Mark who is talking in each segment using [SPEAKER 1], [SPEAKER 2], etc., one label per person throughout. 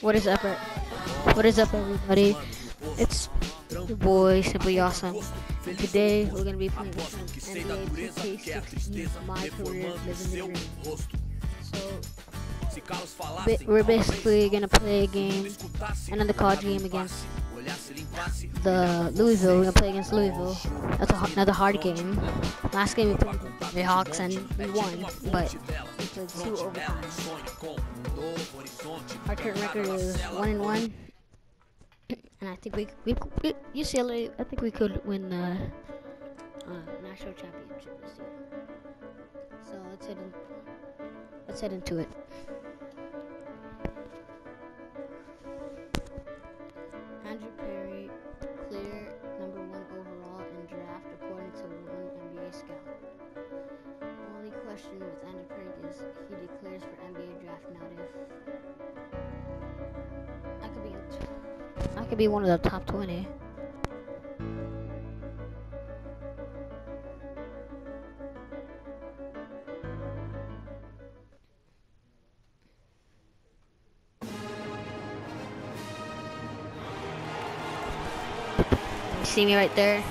[SPEAKER 1] What is up, everybody? It's your boy, Simply Awesome. And today we're gonna be playing some NBA 2K16 My Career Living the Dream. So we're basically gonna play a game, another college game against the Louisville. We're gonna play against Louisville. That's another hard game. Last game we played the Hawks and we won, but we played 2 overtimes. Our current record is 1-1, and I think we UCLA. I think we could win the national championship this year. So let's head into it. Andrew Perry, clear number 1 overall in draft according to one NBA scout. The only question with Andrew Perry is he declares for NBA draft nowadays. I could be one of the top 20. You see me right there?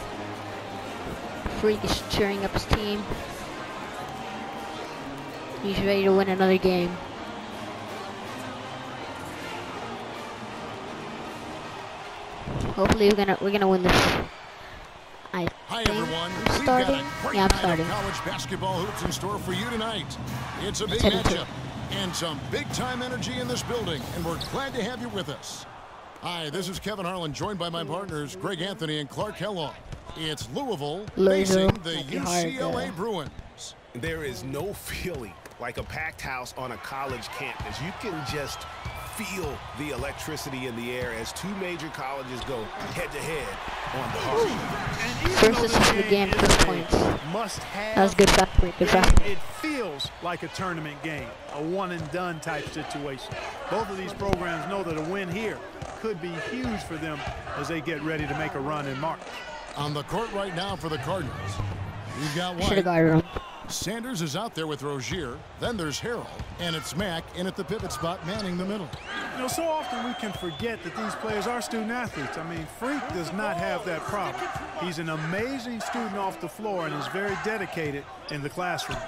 [SPEAKER 1] Freak is cheering up his team. He's ready to win another game. Hopefully we're gonna win this. Hi
[SPEAKER 2] everyone.
[SPEAKER 1] I'm starting. Yeah, I'm starting.
[SPEAKER 2] College basketball hoops in store for you tonight. It's a big matchup and some big time energy in this building, and we're glad to have you with us. Hi, this is Kevin Harlan, joined by my partners Greg Anthony and Clark Kellogg. It's Louisville facing the UCLA Bruins.
[SPEAKER 3] There is no feeling like a packed house on a college campus. You can just feel the electricity in the air as 2 major colleges go head-to-head on the hard.
[SPEAKER 1] First assist of the game, 6 points. That was good fast. Good fast.
[SPEAKER 4] It feels like a tournament game, a one-and-done type situation. Both of these programs know that a win here could be huge for them as they get ready to make a run in March.
[SPEAKER 2] On the court right now for the Cardinals, we've got
[SPEAKER 1] Should have guarded him.
[SPEAKER 2] Sanders is out there with Rozier. Then there's Harrell, and it's Mack in at the pivot spot, manning the middle.
[SPEAKER 4] You know, so often we can forget that these players are student athletes. I mean, Freak does not have that problem. He's an amazing student off the floor and is very dedicated in the classroom.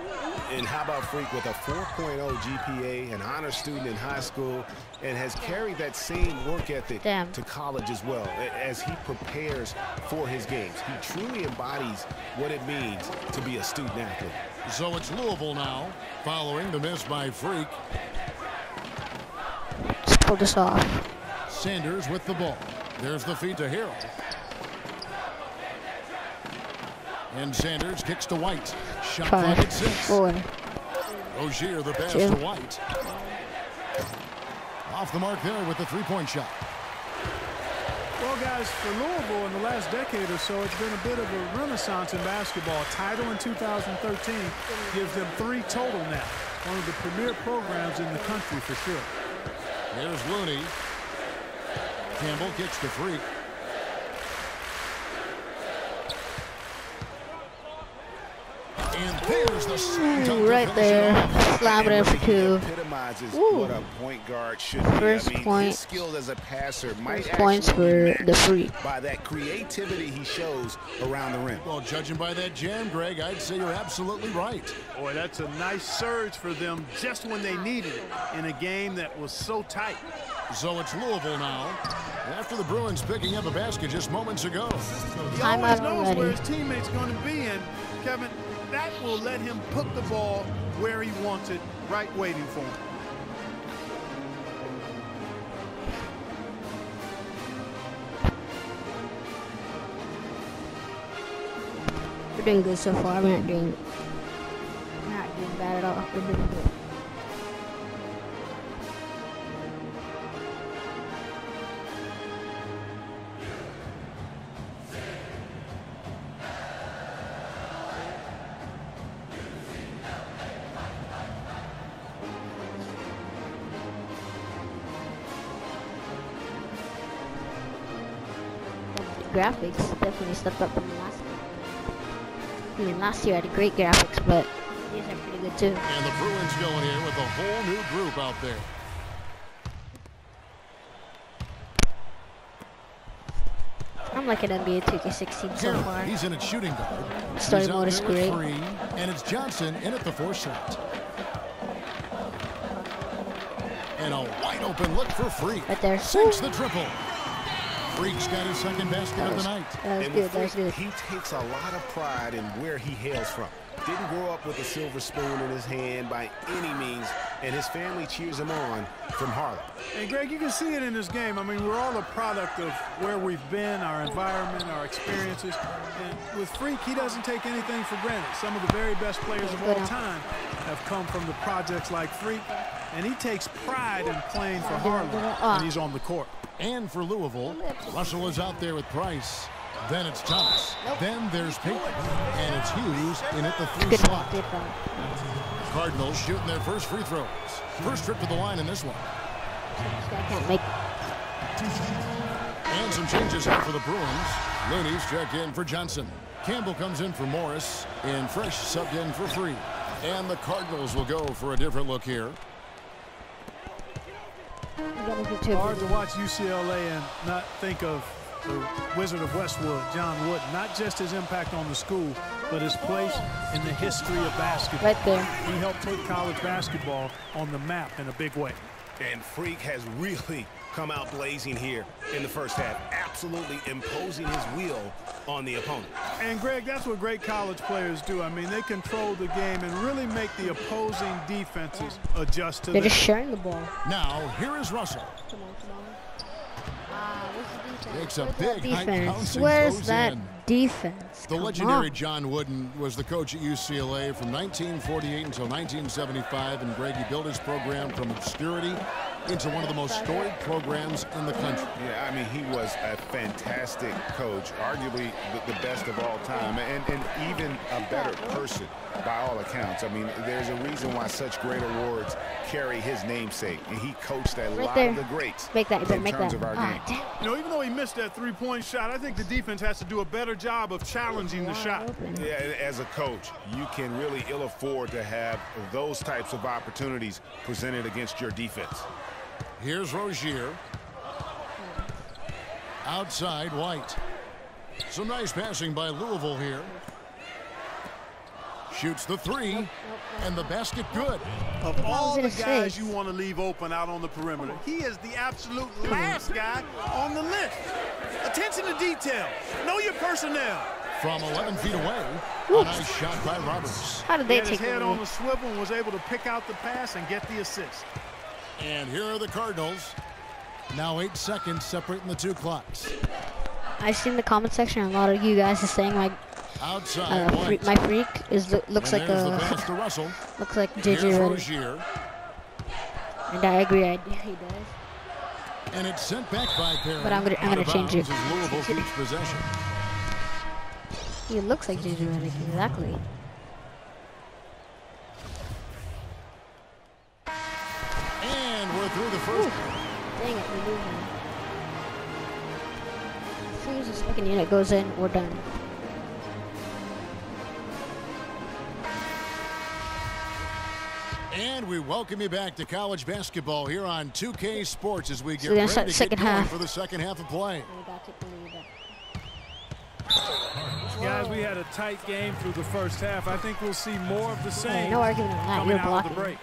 [SPEAKER 3] And how about Freak with a 4.0 GPA, an honor student in high school, and has carried that same work ethic to college as well as he prepares for his games. He truly embodies what it means to be a student athlete.
[SPEAKER 2] So it's Louisville now, following the miss by Freak.
[SPEAKER 1] Let's pull this off.
[SPEAKER 2] Sanders with the ball. There's the feed to Harrell. And Sanders kicks to White. Shot clock at 6.
[SPEAKER 1] 4.
[SPEAKER 2] Rozier the pass to White. Off the mark there with the 3-point shot.
[SPEAKER 4] Well, guys, for Louisville in the last decade or so, it's been a bit of a renaissance in basketball. Title in 2013 gives them 3 total now. One of the premier programs in the country for sure.
[SPEAKER 2] There's Looney. Campbell kicks to Freak. And there's the slam
[SPEAKER 1] right there. Slam it in for 2.
[SPEAKER 3] Epitomizes what a point guard should be.
[SPEAKER 1] First point.
[SPEAKER 3] His skills as a passer might
[SPEAKER 1] Points for the Freak.
[SPEAKER 3] by that creativity he shows around the rim.
[SPEAKER 2] Well, judging by that jam, Greg, I'd say you're absolutely right.
[SPEAKER 4] Boy, that's a nice surge for them just when they needed it in a game that was so tight.
[SPEAKER 2] So it's Louisville now, after the Bruins picking up a basket just moments ago.
[SPEAKER 4] He always knows where his teammate's going to be, and Kevin, that will let him put the ball where he wants it, right waiting for him.
[SPEAKER 1] We're doing good so far. We're not doing bad at all. We're doing good. Graphics definitely stepped up from last year. I mean, last year had a great graphics, but these are pretty good too.
[SPEAKER 2] And the Bruins going here with a whole new group out there.
[SPEAKER 1] I'm like an NBA 2K16 so far.
[SPEAKER 2] He's in at shooting guard.
[SPEAKER 1] Starting mode is great.
[SPEAKER 2] And it's Johnson in at the 4 shot. And a wide open look for Freak.
[SPEAKER 1] Right there.
[SPEAKER 2] Sinks the triple. Freak's got his second basket of the night.
[SPEAKER 1] That was good. That was good.
[SPEAKER 3] He takes a lot of pride in where he hails from. Didn't grow up with a silver spoon in his hand by any means, and his family cheers him on from Harlem.
[SPEAKER 4] And Greg, you can see it in this game. I mean, we're all a product of where we've been, our environment, our experiences. And with Freak, he doesn't take anything for granted. Some of the very best players of all time have come from the projects like Freak, and he takes pride in playing for Harlem when he's on the court.
[SPEAKER 2] And for Louisville, Russell is out there with Price. Then it's Thomas. Then there's Payton. And it's Hughes in at the 3 slot. Cardinals shooting their first free throws. First trip to the line in this one.
[SPEAKER 1] Can't make.
[SPEAKER 2] And some changes out for the Bruins. Looney's checked in for Johnson. Campbell comes in for Morris. And Fresh subbed in for Free. And the Cardinals will go for a different look here.
[SPEAKER 4] Hard to watch UCLA and not think of the Wizard of Westwood, John Wooden. Not just his impact on the school, but his place in the history of basketball.
[SPEAKER 1] Right there.
[SPEAKER 4] He helped take college basketball on the map in a big way.
[SPEAKER 3] And Freak has really come out blazing here in the first half, absolutely imposing his will on the opponent.
[SPEAKER 4] And Greg, that's what great college players do. I mean, they control the game and really make the opposing defenses adjust to
[SPEAKER 1] They're just sharing the ball.
[SPEAKER 2] Now, here is Russell.
[SPEAKER 1] Come on.
[SPEAKER 2] Takes a big
[SPEAKER 1] defense. Where's that defense?
[SPEAKER 2] The legendary John Wooden was the coach at UCLA from 1948 until 1975, and Greg, he built his program from obscurity into one of the most storied programs in the country.
[SPEAKER 3] Yeah, I mean, he was a fantastic coach, arguably the best of all time, and even a better person by all accounts. I mean, there's a reason why such great awards carry his namesake, and he coached a lot of the greats in terms of our game.
[SPEAKER 4] You know, even though he missed that three-point shot, I think the defense has to do a better job of challenging the shot.
[SPEAKER 3] Yeah, as a coach, you can really ill afford to have those types of opportunities presented against your defense.
[SPEAKER 2] Here's Rozier. Outside, White. Some nice passing by Louisville here. Shoots the 3, and the basket good.
[SPEAKER 4] Of all the guys you want to leave open out on the perimeter, he is the absolute last guy on the list. Attention to detail. Know your personnel.
[SPEAKER 2] From 11 feet away, a nice shot by Roberts.
[SPEAKER 1] How did they take
[SPEAKER 4] his head on the swivel and was able to pick out the pass and get the assist.
[SPEAKER 2] And here are the Cardinals. Now 8 seconds separating the two clocks.
[SPEAKER 1] I've seen the comment section, and a lot of you guys are saying like,
[SPEAKER 2] outside,
[SPEAKER 1] my Freak looks like looks like JJ
[SPEAKER 2] Rozier.
[SPEAKER 1] And I agree, he does.
[SPEAKER 2] And it's sent back by Perry.
[SPEAKER 1] But I'm gonna change it.
[SPEAKER 2] Louisville keeps possession.
[SPEAKER 1] He looks like JJ Redick, exactly.
[SPEAKER 2] And we're through the first.
[SPEAKER 1] Dang it, we're losing. As soon as the second unit goes in, we're done.
[SPEAKER 2] And we welcome you back to college basketball here on 2K Sports as we get ready to get going for the second half of play.
[SPEAKER 4] Guys, we had a tight game through the first half. I think we'll see more of the same.
[SPEAKER 1] No argument on that. You're blocking.
[SPEAKER 4] The break.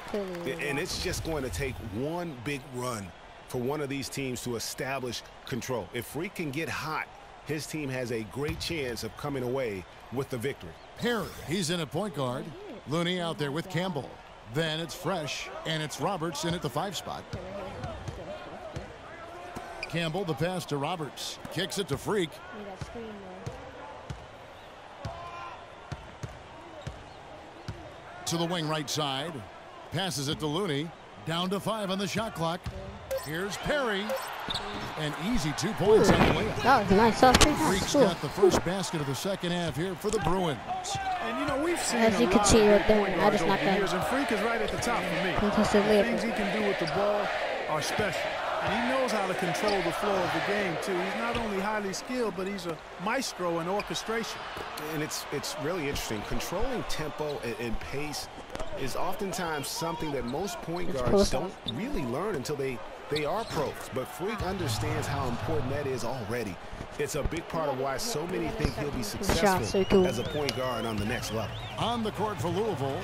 [SPEAKER 3] And it's just going to take one big run for one of these teams to establish control. If Freak can get hot, his team has a great chance of coming away with the victory.
[SPEAKER 2] Perry, he's in at point guard. Looney out there with Campbell. Then it's Fresh, and it's Roberts in at the 5 spot. Campbell, the pass to Roberts. Kicks it to Freak. To the wing right side. Passes it to Looney. Down to 5 on the shot clock. Here's Perry. An easy 2 points on the layup.
[SPEAKER 1] That was nice.
[SPEAKER 2] Freak's got the first basket of the second half here for the Bruins.
[SPEAKER 4] And you know, we've seen
[SPEAKER 1] as you can see right there, I just knocked that.
[SPEAKER 4] And Freak is right at the top for me.
[SPEAKER 1] Contested
[SPEAKER 4] The things he can do with the ball are special. And he knows how to control the flow of the game, too. He's not only highly skilled, but he's a maestro in orchestration.
[SPEAKER 3] And it's really interesting. Controlling tempo and pace is oftentimes something that most point guards don't really learn until they They are pros, but Freak understands how important that is already. It's a big part of why so many think he'll be successful as a point guard on the next level.
[SPEAKER 2] On the court for Louisville,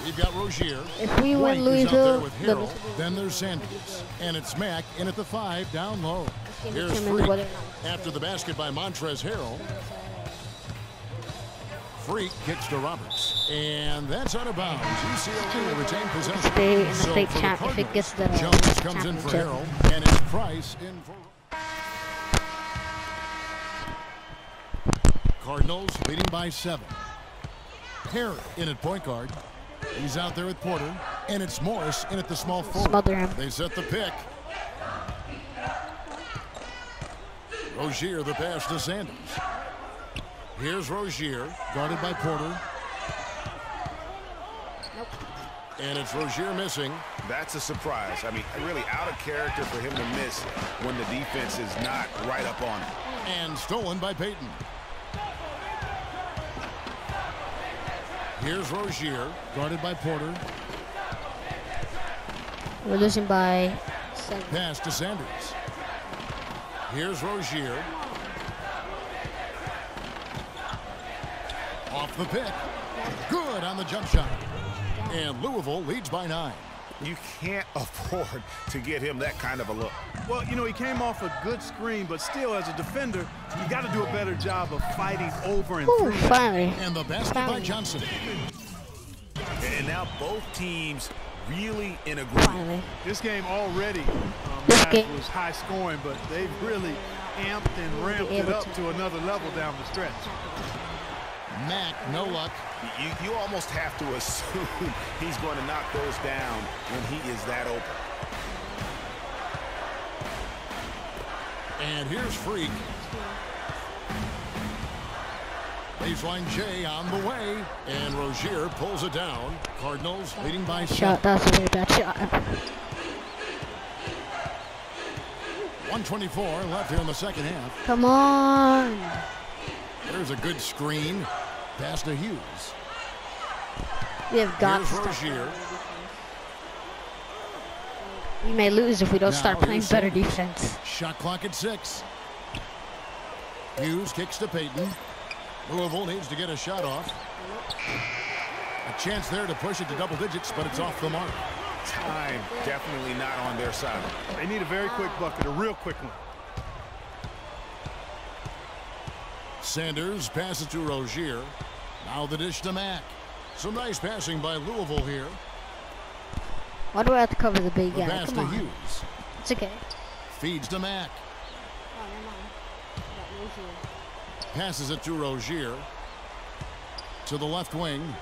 [SPEAKER 2] we've got Rozier.
[SPEAKER 1] If we
[SPEAKER 2] White
[SPEAKER 1] win Louisville,
[SPEAKER 2] with Harrell. Then there's Sanders. And it's Mack in at the 5, down low. Here's Freak after the basket by Montrezl Harrell. Freak kicks to Roberts. And that's out of bounds. UCLA will retain possession.
[SPEAKER 1] Stay in the state champ if it gets the
[SPEAKER 2] Jones comes in for Harrell. And it's Price in for... Cardinals leading by 7. Harry in at point guard. He's out there with Porter. And it's Morris in at the small forward.
[SPEAKER 1] Smother him.
[SPEAKER 2] They set the pick. Rozier the pass to Sanders. Here's Rozier, guarded by Porter.
[SPEAKER 1] Nope.
[SPEAKER 2] And it's Rozier missing.
[SPEAKER 3] That's a surprise. I mean, really out of character for him to miss when the defense is not right up on him.
[SPEAKER 2] And stolen by Payton. Here's Rozier, guarded by Porter.
[SPEAKER 1] We're losing by 7.
[SPEAKER 2] Pass to Sanders. Here's Rozier. Off the pick. Good on the jump shot. And Louisville leads by 9.
[SPEAKER 3] You can't afford to give him that kind of a look.
[SPEAKER 4] Well, you know, he came off a good screen, but still, as a defender, you got to do a better job of fighting over and through.
[SPEAKER 1] Finally.
[SPEAKER 2] And the basket by Johnson.
[SPEAKER 3] And now both teams really in agreement.
[SPEAKER 1] Finally.
[SPEAKER 4] This game already was high scoring, but they've really amped and ramped it up to another level down the stretch.
[SPEAKER 2] Mack, no luck.
[SPEAKER 3] You almost have to assume he's going to knock those down when he is that open.
[SPEAKER 2] And here's Freak. Baseline J on the way. And Rozier pulls it down. Cardinals leading by 7.
[SPEAKER 1] Shot, that's a very bad shot.
[SPEAKER 2] 124 left here in the second half.
[SPEAKER 1] Come on.
[SPEAKER 2] There's a good screen. Pass to Hughes.
[SPEAKER 1] We have got to
[SPEAKER 2] Here's
[SPEAKER 1] stop.
[SPEAKER 2] Rozier.
[SPEAKER 1] We may lose if we don't start playing better defense.
[SPEAKER 2] Shot clock at 6. Hughes kicks to Payton. Louisville needs to get a shot off. A chance there to push it to double digits, but it's off the mark.
[SPEAKER 3] Time definitely not on their side.
[SPEAKER 4] They need a very quick bucket, a real quick one.
[SPEAKER 2] Sanders passes to Rozier. Now the dish to Mack. Some nice passing by Louisville here.
[SPEAKER 1] Why do I have to cover the big guy?
[SPEAKER 2] Pass
[SPEAKER 1] Come
[SPEAKER 2] to
[SPEAKER 1] on.
[SPEAKER 2] Hughes.
[SPEAKER 1] It's okay.
[SPEAKER 2] Feeds to Mack. Passes it to Rozier. To the left wing.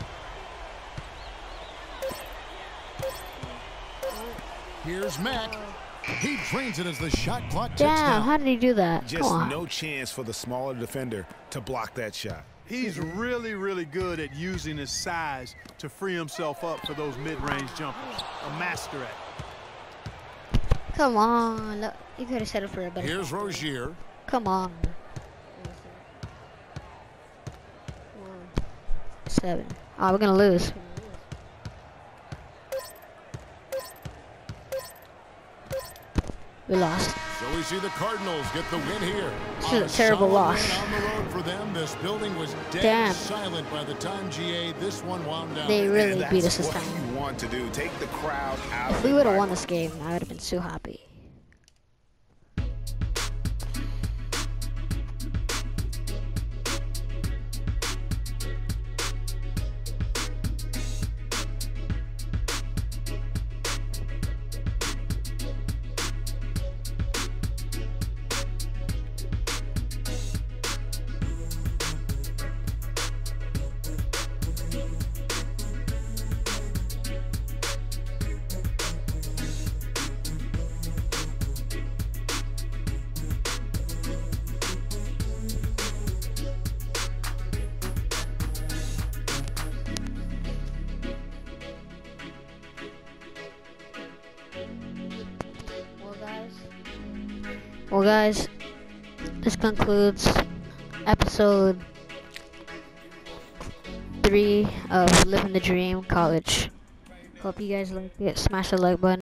[SPEAKER 2] Here's Mack. He drains it as the shot clock ticks down.
[SPEAKER 1] How did he do that?
[SPEAKER 3] Just no chance for the smaller defender to block that shot.
[SPEAKER 4] He's really, really good at using his size to free himself up for those mid-range jumpers. A master at it.
[SPEAKER 1] Come on. Look, you could have set it for a better.
[SPEAKER 2] Here's Rozier.
[SPEAKER 1] Come on. 7. Oh, we're going to lose. We lost.
[SPEAKER 2] So we see the Cardinals get the win here.
[SPEAKER 1] This is a terrible loss.
[SPEAKER 2] On the road for them. This building was dead silent by the time GA this one wound down.
[SPEAKER 1] They really beat us this
[SPEAKER 3] That's
[SPEAKER 1] time.
[SPEAKER 3] what you want to do. Take the crowd out.
[SPEAKER 1] If we would have won this game, I would have been so happy. Well, guys, this concludes episode 3 of Living the Dream College. Hope you guys like it. Smash the like button.